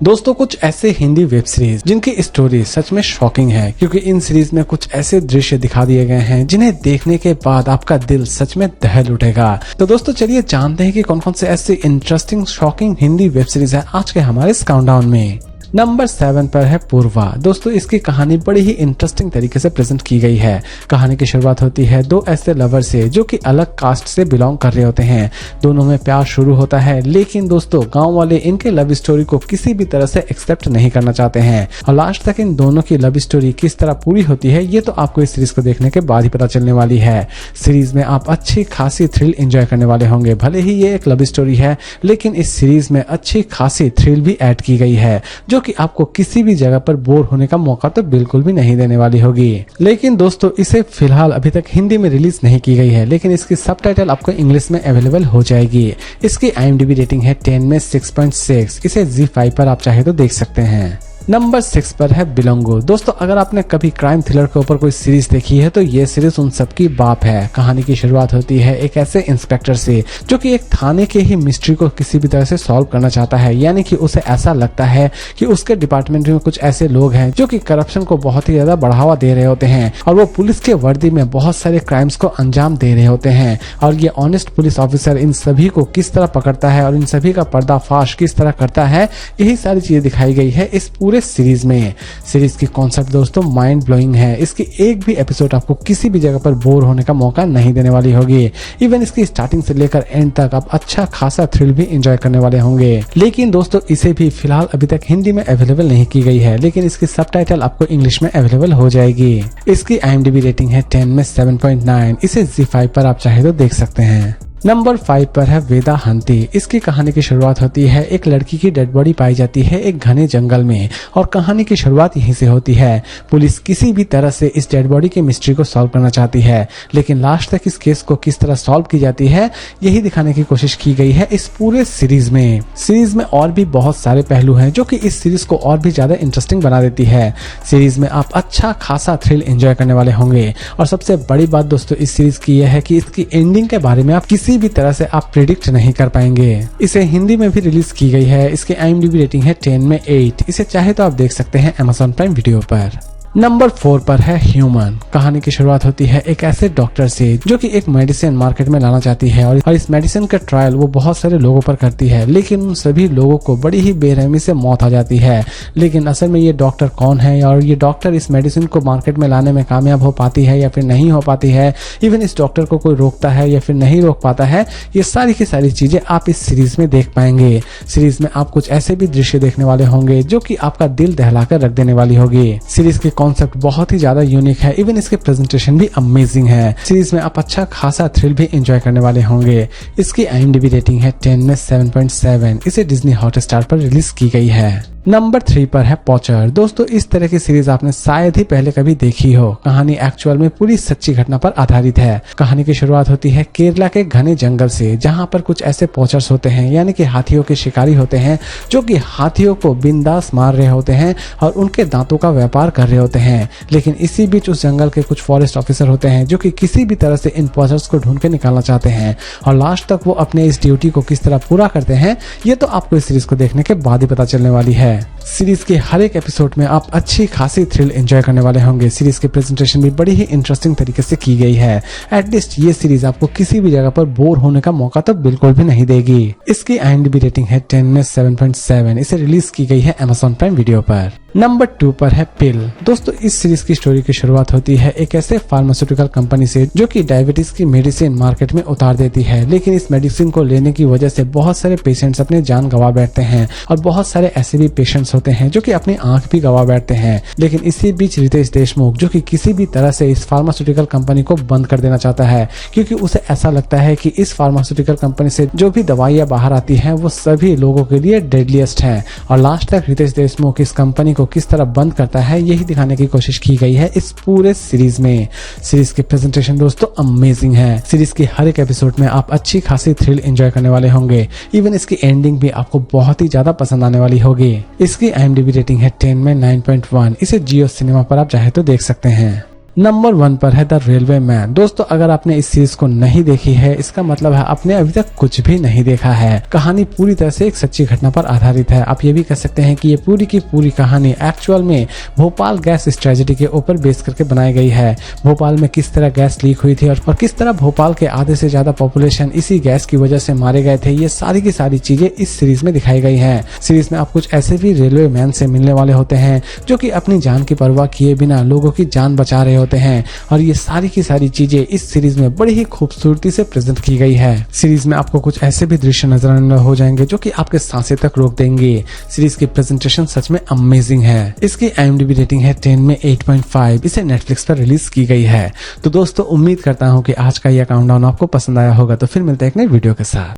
दोस्तों कुछ ऐसे हिंदी वेब सीरीज जिनकी स्टोरी सच में शॉकिंग है, क्योंकि इन सीरीज में कुछ ऐसे दृश्य दिखा दिए गए हैं जिन्हें देखने के बाद आपका दिल सच में दहल उठेगा। तो दोस्तों चलिए जानते हैं कि कौन कौन से ऐसे interesting shocking Hindi web series है आज के हमारे इस काउंटडाउन में। नंबर 7 पर है पूर्वा। दोस्तों इसकी कहानी बड़ी ही इंटरेस्टिंग तरीके से प्रेजेंट की गई है। कहानी की शुरुआत होती है दो ऐसे लवर से जो कि अलग कास्ट से बिलोंग कर रहे होते हैं। दोनों में प्यार शुरू होता है, लेकिन दोस्तों गांव वाले इनके लव स्टोरी को किसी भी तरह से एक्सेप्ट नहीं करना चाहते हैं और लास्ट तक इन दोनों की लव स्टोरी किस तरह पूरी होती है ये तो आपको इस सीरीज को देखने के बाद ही पता चलने वाली है। सीरीज में आप अच्छी खासी थ्रिल एंजॉय करने वाले होंगे। भले ही ये एक लव स्टोरी है, लेकिन इस सीरीज में अच्छी खासी थ्रिल भी ऐड की गई है जो कि आपको किसी भी जगह पर बोर होने का मौका तो बिल्कुल भी नहीं देने वाली होगी। लेकिन दोस्तों इसे फिलहाल अभी तक हिंदी में रिलीज नहीं की गई है, लेकिन इसकी सबटाइटल आपको इंग्लिश में अवेलेबल हो जाएगी। इसकी IMDb रेटिंग है 10 में 6.6। इसे ZEE5 पर आप चाहे तो देख सकते हैं। नंबर 6 पर है बिलोंगो। दोस्तों अगर आपने कभी क्राइम थ्रिलर के ऊपर कोई सीरीज देखी है तो ये सीरीज उन सब की बाप है। कहानी की शुरुआत होती है एक ऐसे इंस्पेक्टर से जो कि एक थाने के ही मिस्ट्री को किसी भी तरह से सॉल्व करना चाहता है, यानी कि उसे ऐसा लगता है कि उसके डिपार्टमेंट में कुछ ऐसे लोग हैं जो कि करप्शन को बहुत ही ज्यादा बढ़ावा दे रहे होते हैं और वो पुलिस के वर्दी में बहुत सारे क्राइम्स को अंजाम दे रहे होते हैं। और ये ऑनेस्ट पुलिस ऑफिसर इन सभी को किस तरह पकड़ता है और इन सभी का पर्दाफाश किस तरह करता है, यही सारी चीजें दिखाई गई है इस पूरे सीरीज में। सीरीज की कॉन्सेप्ट दोस्तों माइंड ब्लोइंग है। इसकी एक भी एपिसोड आपको किसी भी जगह पर बोर होने का मौका नहीं देने वाली होगी। इवन इसकी स्टार्टिंग से लेकर एंड तक आप अच्छा खासा थ्रिल भी एंजॉय करने वाले होंगे। लेकिन दोस्तों इसे भी फिलहाल अभी तक हिंदी में अवेलेबल नहीं की गई है, लेकिन इसकी सबटाइटल आपको इंग्लिश में अवेलेबल हो जाएगी। इसकी IMDb रेटिंग है 10 में 7.9। इसे ZEE5 पर आप चाहे तो देख सकते हैं। नंबर 5 पर है वेदाहंती। इसकी कहानी की शुरुआत होती है एक लड़की की डेड बॉडी पाई जाती है एक घने जंगल में और कहानी की शुरुआत यहीं से होती है। पुलिस किसी भी तरह से इस डेड बॉडी की मिस्ट्री को सॉल्व करना चाहती है, लेकिन लास्ट तक इस केस को किस तरह सॉल्व की जाती है यही दिखाने की कोशिश की गई है इस पूरे सीरीज में। सीरीज में और भी बहुत सारे पहलू हैं जो कि इस सीरीज को और भी ज्यादा इंटरेस्टिंग बना देती है। सीरीज में आप अच्छा खासा थ्रिल एंजॉय करने वाले होंगे और सबसे बड़ी बात दोस्तों इस सीरीज की यह है कि इसकी एंडिंग के बारे में आप किसी भी तरह से आप प्रिडिक्ट नहीं कर पाएंगे। इसे हिंदी में भी रिलीज की गई है। इसकी IMDb रेटिंग है 10 में 8। इसे चाहे तो आप देख सकते हैं Amazon प्राइम वीडियो पर। नंबर 4 पर है ह्यूमन। कहानी की शुरुआत होती है एक ऐसे डॉक्टर से जो कि एक मेडिसिन मार्केट में लाना चाहती है और इस मेडिसिन का ट्रायल वो बहुत सारे लोगों पर करती है, लेकिन उन सभी लोगों को बड़ी ही बेरहमी से मौत आ जाती है। लेकिन असल में ये डॉक्टर कौन है और ये डॉक्टर इस मेडिसिन को मार्केट में लाने में कामयाब हो पाती है या फिर नहीं हो पाती है, इवन इस डॉक्टर को कोई रोकता है या फिर नहीं रोक पाता है, ये सारी की सारी चीजें आप इस सीरीज में देख पाएंगे। सीरीज में आप कुछ ऐसे भी दृश्य देखने वाले होंगे जो कि आपका दिल दहलाकर रख देने वाली होगी। सीरीज की कॉन्सेप्ट बहुत ही ज्यादा यूनिक है। इवन इसके प्रेजेंटेशन भी अमेजिंग है। सीरीज में आप अच्छा खासा थ्रिल भी एंजॉय करने वाले होंगे। इसकी IMDb रेटिंग है 10 में 7.7। इसे डिज्नी हॉटस्टार पर रिलीज की गई है। नंबर 3 पर है पॉचर। दोस्तों इस तरह की सीरीज आपने शायद ही पहले कभी देखी हो। कहानी एक्चुअल में पूरी सच्ची घटना पर आधारित है। कहानी की शुरुआत होती है केरला के घने जंगल से, जहां पर कुछ ऐसे पॉचर्स होते हैं, यानी कि हाथियों के शिकारी होते हैं, जो कि हाथियों को बिंदास मार रहे होते हैं और उनके दांतों का व्यापार कर रहे होते हैं। लेकिन इसी बीच उस जंगल के कुछ फॉरेस्ट ऑफिसर होते हैं जो कि किसी भी तरह से इन पॉचर्स को ढूंढ के निकालना चाहते हैं और लास्ट तक वो अपने इस ड्यूटी को किस तरह पूरा करते हैं ये तो आपको इस सीरीज को देखने के बाद ही पता चलने वाली है। सीरीज के हर एक एपिसोड में आप अच्छी खासी थ्रिल एंजॉय करने वाले होंगे। सीरीज की प्रेजेंटेशन भी बड़ी ही इंटरेस्टिंग तरीके से की गई है। एटलीस्ट ये सीरीज आपको किसी भी जगह पर बोर होने का मौका तो बिल्कुल भी नहीं देगी। इसकी IMDb रेटिंग है 10 में 7.7। इसे रिलीज की गई है Amazon प्राइम वीडियो पर। नंबर 2 पर है पिल। दोस्तों इस सीरीज की स्टोरी की शुरुआत होती है एक ऐसे फार्मास्यूटिकल कंपनी से जो कि डायबिटीज की मेडिसिन मार्केट में उतार देती है, लेकिन इस मेडिसिन को लेने की वजह से बहुत सारे पेशेंट्स अपने जान गंवा बैठते हैं और बहुत सारे ऐसे भी पेशेंट्स होते हैं जो कि अपनी आंख भी गंवा बैठते हैं। लेकिन इसी बीच रितेश देशमुख जो कि किसी भी तरह से इस फार्मास्यूटिकल कंपनी को बंद कर देना चाहता है, क्योंकि उसे ऐसा लगता है कि इस फार्मास्यूटिकल कंपनी से जो भी दवाइयां बाहर आती हैं वो सभी लोगों के लिए डेडलीस्ट हैं। और लास्ट तक रितेश देशमुख इस कंपनी को किस तरह बंद करता है यही दिखाने की कोशिश की गई है इस पूरे सीरीज में। सीरीज की प्रेजेंटेशन दोस्तों अमेजिंग है। सीरीज के हर एक एपिसोड में आप अच्छी खासी थ्रिल एंजॉय करने वाले होंगे। इवन इसकी एंडिंग भी आपको बहुत ही ज्यादा पसंद आने वाली होगी। इसकी IMDb रेटिंग है 10 में 9.1। इसे जियो सिनेमा पर आप चाहे तो देख सकते हैं। नंबर 1 पर है द रेलवे मैन। दोस्तों अगर आपने इस सीरीज को नहीं देखी है, इसका मतलब है आपने अभी तक कुछ भी नहीं देखा है। कहानी पूरी तरह से एक सच्ची घटना पर आधारित है। आप ये भी कह सकते हैं कि ये पूरी की पूरी कहानी एक्चुअल में भोपाल गैस ट्रेजेडी के ऊपर बेस करके बनाई गई है। भोपाल में किस तरह गैस लीक हुई थी और किस तरह भोपाल के आधे से ज्यादा पॉपुलेशन इसी गैस की वजह से मारे गए थे, ये सारी की सारी चीजें इस सीरीज में दिखाई गई हैं। सीरीज में आप कुछ ऐसे भी रेलवे मैन से मिलने वाले होते हैं जो कि अपनी जान की परवाह किए बिना लोगों की जान बचा रहे होते हैं, और ये सारी की सारी चीजें इस सीरीज में बड़ी ही खूबसूरती से प्रेजेंट की गई है। सीरीज में आपको कुछ ऐसे भी दृश्य नजर आने हो जाएंगे जो कि आपके सांसें तक रोक देंगे। सीरीज की प्रेजेंटेशन सच में अमेजिंग है। इसकी IMDb रेटिंग है 10 में 8.5। इसे नेटफ्लिक्स पर रिलीज की गई है। तो दोस्तों उम्मीद करता हूँ कि आज का यह काउंटडाउन आपको पसंद आया होगा। तो फिर मिलते हैं एक नई वीडियो के साथ।